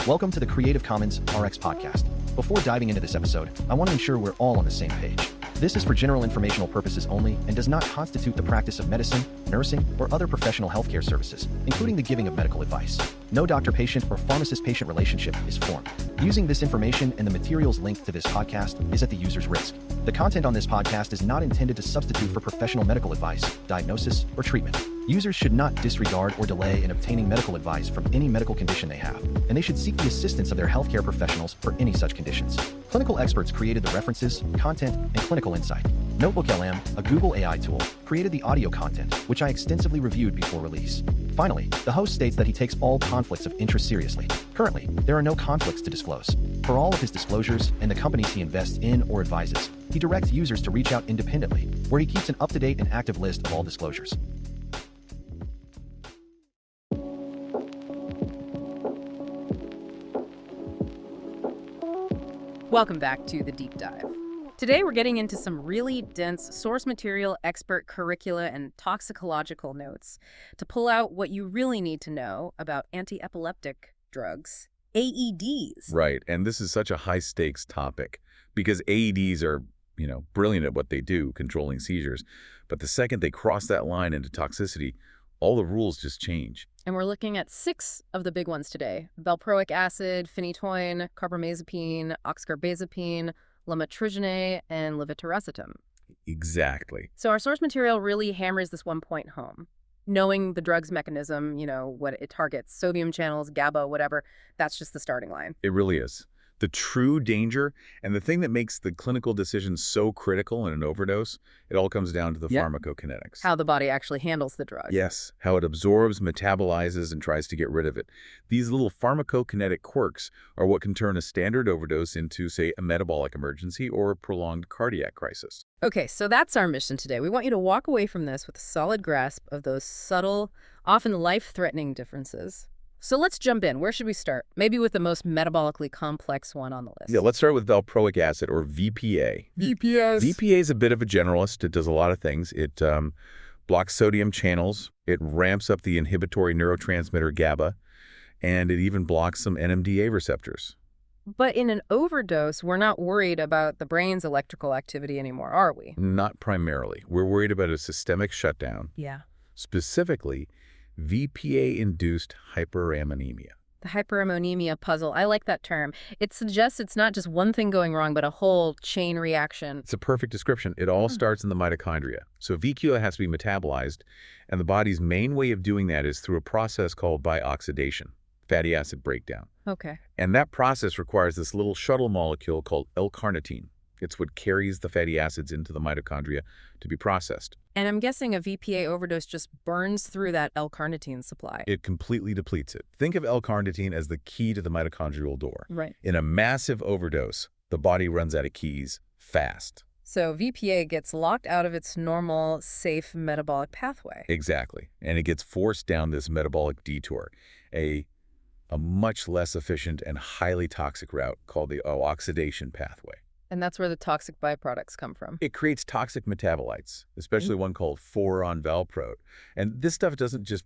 Welcome to the Creative Commons RX podcast. Before diving into this episode, I want to ensure we're all on the same page. This is for general informational purposes only and does not constitute the practice of medicine, nursing, or other professional healthcare services, including the giving of medical advice. No doctor-patient or pharmacist-patient relationship is formed. Using this information and the materials linked to this podcast is at the user's risk. The content on this podcast is not intended to substitute for professional medical advice, diagnosis, or treatment. Users should not disregard or delay in obtaining medical advice from any medical condition they have, and they should seek the assistance of their healthcare professionals for any such conditions. Clinical experts created the references, content, and clinical insight. NotebookLM, a Google AI tool, created the audio content, which I extensively reviewed before release. Finally, the host states that he takes all conflicts of interest seriously. Currently, there are no conflicts to disclose. For all of his disclosures and the companies he invests in or advises, he directs users to reach out independently, where he keeps an up-to-date and active list of all disclosures. Welcome back to The Deep Dive. Today we're getting into some really dense source material, expert curricula, and toxicological notes to pull out what you really need to know about antiepileptic drugs, AEDs. Right, and this is such a high-stakes topic because AEDs are, brilliant at what they do, controlling seizures. But the second they cross that line into toxicity, all the rules just change. And we're looking at 6 of the big ones today: valproic acid, phenytoin, carbamazepine, oxcarbazepine, lamotrigine, and levetiracetam. Exactly. So our source material really hammers this one point home. Knowing the drug's mechanism, what it targets, sodium channels, GABA, whatever, that's just the starting line. It really is. The true danger and the thing that makes the clinical decision so critical in an overdose, it all comes down to the pharmacokinetics. How the body actually handles the drug. Yes, how it absorbs, metabolizes, and tries to get rid of it. These little pharmacokinetic quirks are what can turn a standard overdose into, say, a metabolic emergency or a prolonged cardiac crisis. Okay, so that's our mission today. We want you to walk away from this with a solid grasp of those subtle, often life-threatening differences. So let's jump in. Where should we start? Maybe with the most metabolically complex one on the list. Yeah, let's start with valproic acid, or VPA. VPA is a bit of a generalist. It does a lot of things. It blocks sodium channels. It ramps up the inhibitory neurotransmitter GABA, and it even blocks some NMDA receptors. But in an overdose, we're not worried about the brain's electrical activity anymore, are we? Not primarily. We're worried about a systemic shutdown. Yeah. Specifically, VPA-induced hyperammonemia. The hyperammonemia puzzle. I like that term. It suggests it's not just one thing going wrong, but a whole chain reaction. It's a perfect description. It all starts in the mitochondria. So VQA has to be metabolized, and the body's main way of doing that is through a process called bioxidation, fatty acid breakdown. Okay. And that process requires this little shuttle molecule called L-carnitine. It's what carries the fatty acids into the mitochondria to be processed. And I'm guessing a VPA overdose just burns through that L-carnitine supply. It completely depletes it. Think of L-carnitine as the key to the mitochondrial door. Right. In a massive overdose, the body runs out of keys fast. So VPA gets locked out of its normal, safe metabolic pathway. Exactly. And it gets forced down this metabolic detour, a much less efficient and highly toxic route called the oxidation pathway. And that's where the toxic byproducts come from. It creates toxic metabolites, especially one called 4-on-valproate. And this stuff doesn't just,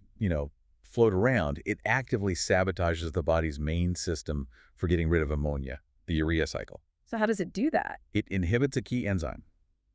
float around. It actively sabotages the body's main system for getting rid of ammonia, the urea cycle. So how does it do that? It inhibits a key enzyme,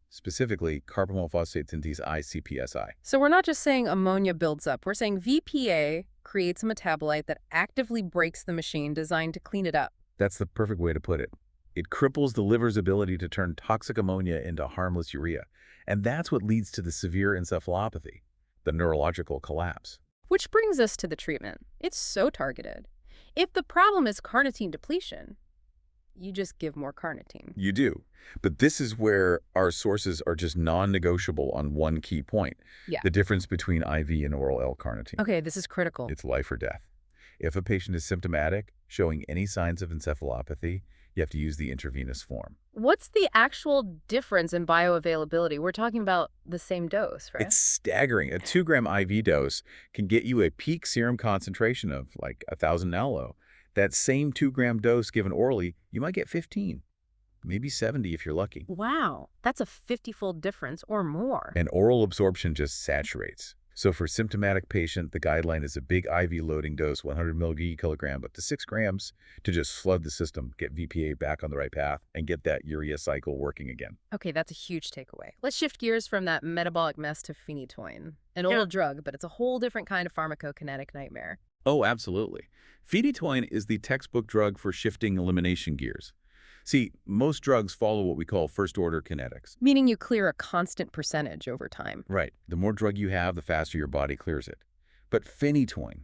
specifically carbamyl phosphate synthase ICPSI. So we're not just saying ammonia builds up. We're saying VPA creates a metabolite that actively breaks the machine designed to clean it up. That's the perfect way to put it. It cripples the liver's ability to turn toxic ammonia into harmless urea. And that's what leads to the severe encephalopathy, the neurological collapse. Which brings us to the treatment. It's so targeted. If the problem is carnitine depletion, you just give more carnitine. You do. But this is where our sources are just non-negotiable on one key point. Yeah. The difference between IV and oral L-carnitine. Okay, this is critical. It's life or death. If a patient is symptomatic, showing any signs of encephalopathy, you have to use the intravenous form. What's the actual difference in bioavailability? We're talking about the same dose, right? It's staggering. A 2-gram IV dose can get you a peak serum concentration of like 1,000 nalo. That same 2-gram dose given orally, you might get 15, maybe 70 if you're lucky. Wow, that's a 50-fold difference or more. And oral absorption just saturates. So for symptomatic patient, the guideline is a big IV loading dose, 100 mg/kg up to 6 grams, to just flood the system, get VPA back on the right path, and get that urea cycle working again. Okay, that's a huge takeaway. Let's shift gears from that metabolic mess to phenytoin. An old drug, but it's a whole different kind of pharmacokinetic nightmare. Oh, absolutely. Phenytoin is the textbook drug for shifting elimination gears. See, most drugs follow what we call first-order kinetics. Meaning you clear a constant percentage over time. Right. The more drug you have, the faster your body clears it. But phenytoin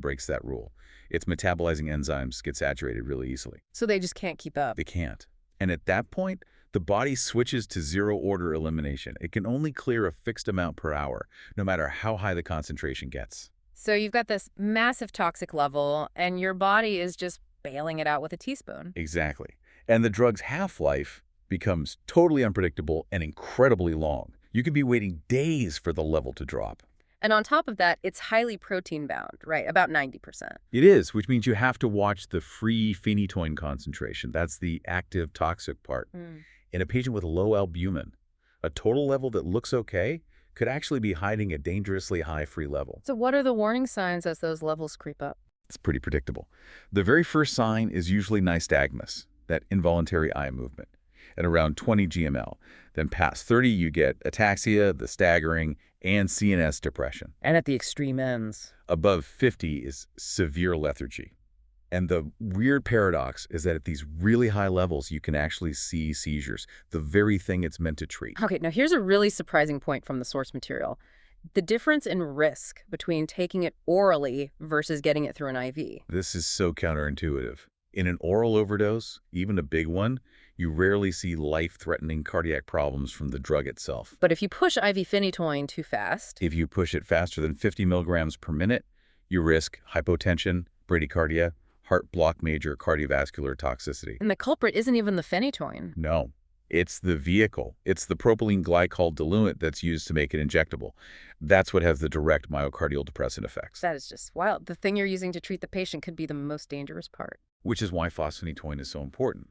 breaks that rule. Its metabolizing enzymes get saturated really easily. So they just can't keep up. They can't. And at that point, the body switches to zero-order elimination. It can only clear a fixed amount per hour, no matter how high the concentration gets. So you've got this massive toxic level, and your body is just bailing it out with a teaspoon. Exactly. And the drug's half-life becomes totally unpredictable and incredibly long. You could be waiting days for the level to drop. And on top of that, it's highly protein-bound, right? About 90%. It is, which means you have to watch the free phenytoin concentration. That's the active toxic part. In a patient with low albumin, a total level that looks okay could actually be hiding a dangerously high free level. So what are the warning signs as those levels creep up? It's pretty predictable. The very first sign is usually nystagmus, that involuntary eye movement, at around 20 gml. Then past 30, you get ataxia, the staggering, and CNS depression. And at the extreme ends. Above 50 is severe lethargy. And the weird paradox is that at these really high levels, you can actually see seizures, the very thing it's meant to treat. Okay, now here's a really surprising point from the source material. The difference in risk between taking it orally versus getting it through an IV. This is so counterintuitive. In an oral overdose, even a big one, you rarely see life-threatening cardiac problems from the drug itself. But if you push IV phenytoin too fast... If you push it faster than 50 milligrams per minute, you risk hypotension, bradycardia, heart block, major cardiovascular toxicity. And the culprit isn't even the phenytoin. No, it's the vehicle. It's the propylene glycol diluent that's used to make it injectable. That's what has the direct myocardial depressant effects. That is just wild. The thing you're using to treat the patient could be the most dangerous part. Which is why fosphenytoin is so important.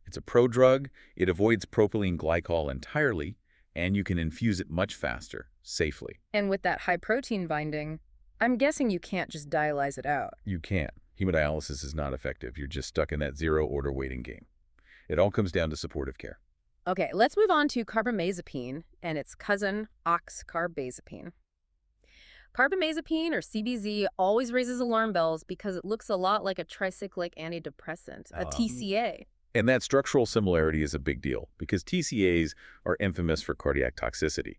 It's a prodrug, it avoids propylene glycol entirely, and you can infuse it much faster, safely. And with that high protein binding, I'm guessing you can't just dialyze it out. You can't. Hemodialysis is not effective. You're just stuck in that zero-order waiting game. It all comes down to supportive care. Okay, let's move on to carbamazepine and its cousin, oxcarbazepine. Carbamazepine, or CBZ, always raises alarm bells because it looks a lot like a tricyclic antidepressant, a TCA. And that structural similarity is a big deal because TCAs are infamous for cardiac toxicity.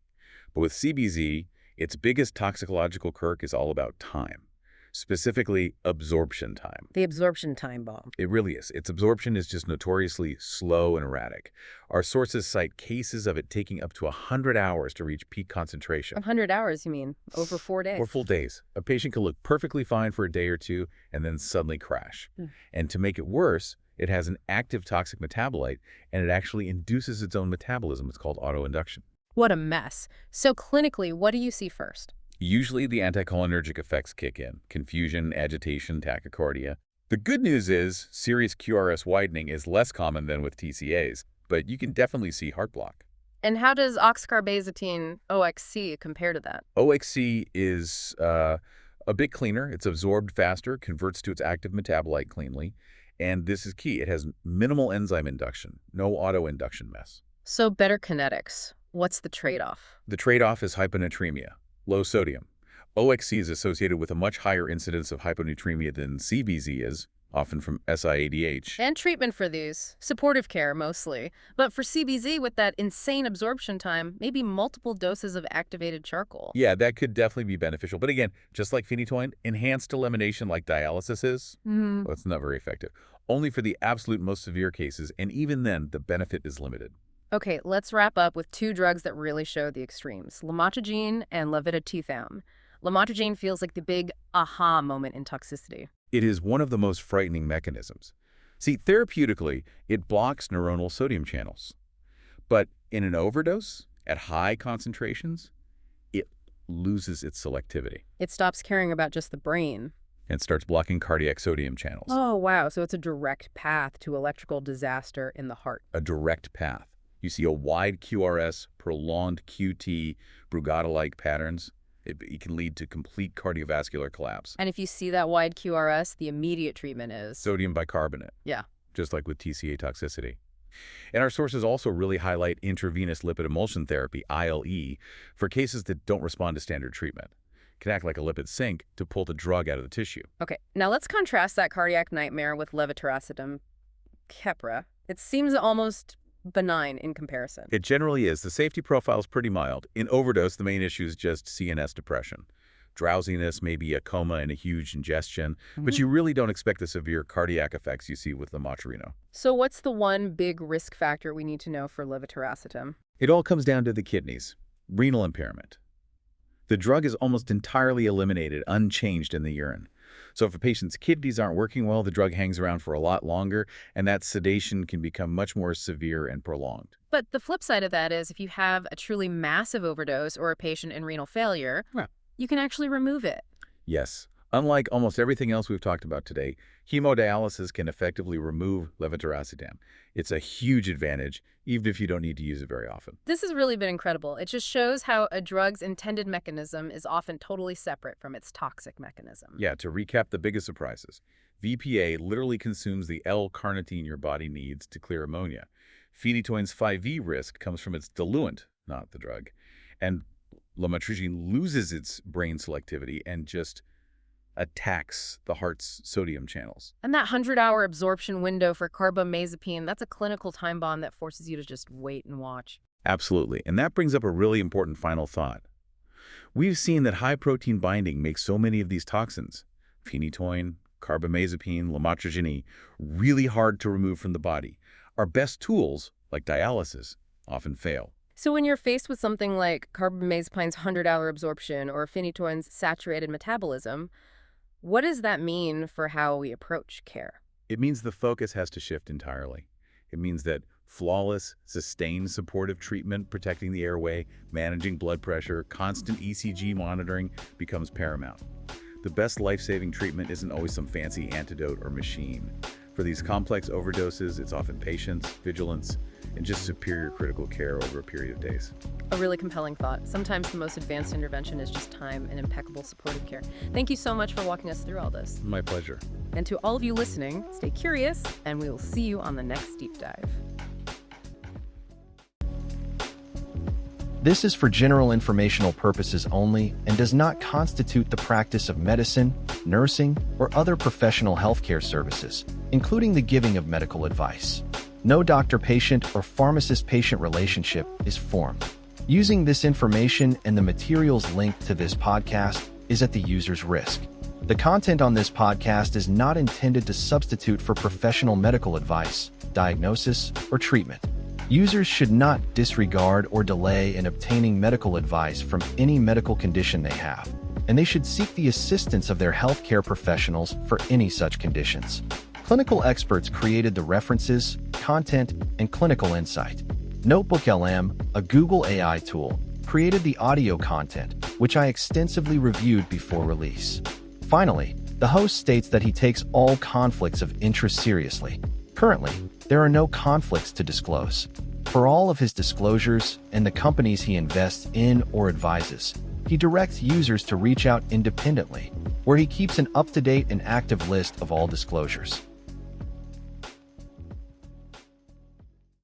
But with CBZ, its biggest toxicological quirk is all about time. Specifically, absorption time. The absorption time bomb. It really is. Its absorption is just notoriously slow and erratic. Our sources cite cases of it taking up to 100 hours to reach peak concentration. 100 hours, you mean? Over 4 days? Or full days. A patient can look perfectly fine for a day or two and then suddenly crash. And to make it worse, it has an active toxic metabolite, and it actually induces its own metabolism. It's called autoinduction. What a mess. So clinically, what do you see first? Usually the anticholinergic effects kick in: confusion, agitation, tachycardia. The good news is serious QRS widening is less common than with TCAs, but you can definitely see heart block. And how does oxcarbazepine OXC compare to that? OXC is a bit cleaner. It's absorbed faster, converts to its active metabolite cleanly, and this is key. It has minimal enzyme induction, no autoinduction mess. So better kinetics. What's the trade-off? The trade-off is hyponatremia. Low sodium. OXC is associated with a much higher incidence of hyponatremia than CBZ is, often from SIADH. And treatment for these. Supportive care, mostly. But for CBZ, with that insane absorption time, maybe multiple doses of activated charcoal. Yeah, that could definitely be beneficial. But again, just like phenytoin, enhanced elimination like dialysis is, well, it's not very effective. Only for the absolute most severe cases, and even then, the benefit is limited. Okay, let's wrap up with two drugs that really show the extremes, lamotrigine and levetiracetam. Lamotrigine feels like the big aha moment in toxicity. It is one of the most frightening mechanisms. See, therapeutically, it blocks neuronal sodium channels. But in an overdose, at high concentrations, it loses its selectivity. It stops caring about just the brain. And starts blocking cardiac sodium channels. Oh, wow. So it's a direct path to electrical disaster in the heart. A direct path. You see a wide QRS, prolonged QT, Brugada-like patterns. It can lead to complete cardiovascular collapse. And if you see that wide QRS, the immediate treatment is Sodium bicarbonate. Yeah. Just like with TCA toxicity. And our sources also really highlight intravenous lipid emulsion therapy, ILE, for cases that don't respond to standard treatment. It can act like a lipid sink to pull the drug out of the tissue. Okay, now let's contrast that cardiac nightmare with levetiracetam, Keppra. It seems almost benign in comparison. It generally is. The safety profile is pretty mild. In overdose, the main issue is just CNS depression. Drowsiness, maybe a coma and a huge ingestion, but you really don't expect the severe cardiac effects you see with lamotrigine. So what's the one big risk factor we need to know for levetiracetam? It all comes down to the kidneys, renal impairment. The drug is almost entirely eliminated, unchanged in the urine. So if a patient's kidneys aren't working well, the drug hangs around for a lot longer, and that sedation can become much more severe and prolonged. But the flip side of that is if you have a truly massive overdose or a patient in renal failure, you can actually remove it. Yes. Unlike almost everything else we've talked about today, hemodialysis can effectively remove levetiracetam. It's a huge advantage, even if you don't need to use it very often. This has really been incredible. It just shows how a drug's intended mechanism is often totally separate from its toxic mechanism. Yeah, to recap the biggest surprises, VPA literally consumes the L-carnitine your body needs to clear ammonia. Phenytoin's 5V risk comes from its diluent, not the drug. And lamotrigine loses its brain selectivity and just attacks the heart's sodium channels. And that 100-hour absorption window for carbamazepine, that's a clinical time bomb that forces you to just wait and watch. Absolutely. And that brings up a really important final thought. We've seen that high-protein binding makes so many of these toxins, phenytoin, carbamazepine, lamotrigine, really hard to remove from the body. Our best tools, like dialysis, often fail. So when you're faced with something like carbamazepine's 100-hour absorption or phenytoin's saturated metabolism, what does that mean for how we approach care? It means the focus has to shift entirely. It means that flawless, sustained supportive treatment, protecting the airway, managing blood pressure, constant ECG monitoring becomes paramount. The best life-saving treatment isn't always some fancy antidote or machine. For these complex overdoses, it's often patience, vigilance, and just superior critical care over a period of days. A really compelling thought. Sometimes the most advanced intervention is just time and impeccable supportive care. Thank you so much for walking us through all this. My pleasure. And to all of you listening, stay curious, and we will see you on the next deep dive. This is for general informational purposes only and does not constitute the practice of medicine, nursing, or other professional healthcare services, including the giving of medical advice. No doctor-patient or pharmacist-patient relationship is formed. Using this information and the materials linked to this podcast is at the user's risk. The content on this podcast is not intended to substitute for professional medical advice, diagnosis, or treatment. Users should not disregard or delay in obtaining medical advice from any medical condition they have, and they should seek the assistance of their healthcare professionals for any such conditions. Clinical experts created the references, content, and clinical insight. NotebookLM, a Google AI tool, created the audio content, which I extensively reviewed before release. Finally, the host states that he takes all conflicts of interest seriously. Currently, there are no conflicts to disclose. For all of his disclosures and the companies he invests in or advises, he directs users to reach out independently, where he keeps an up-to-date and active list of all disclosures.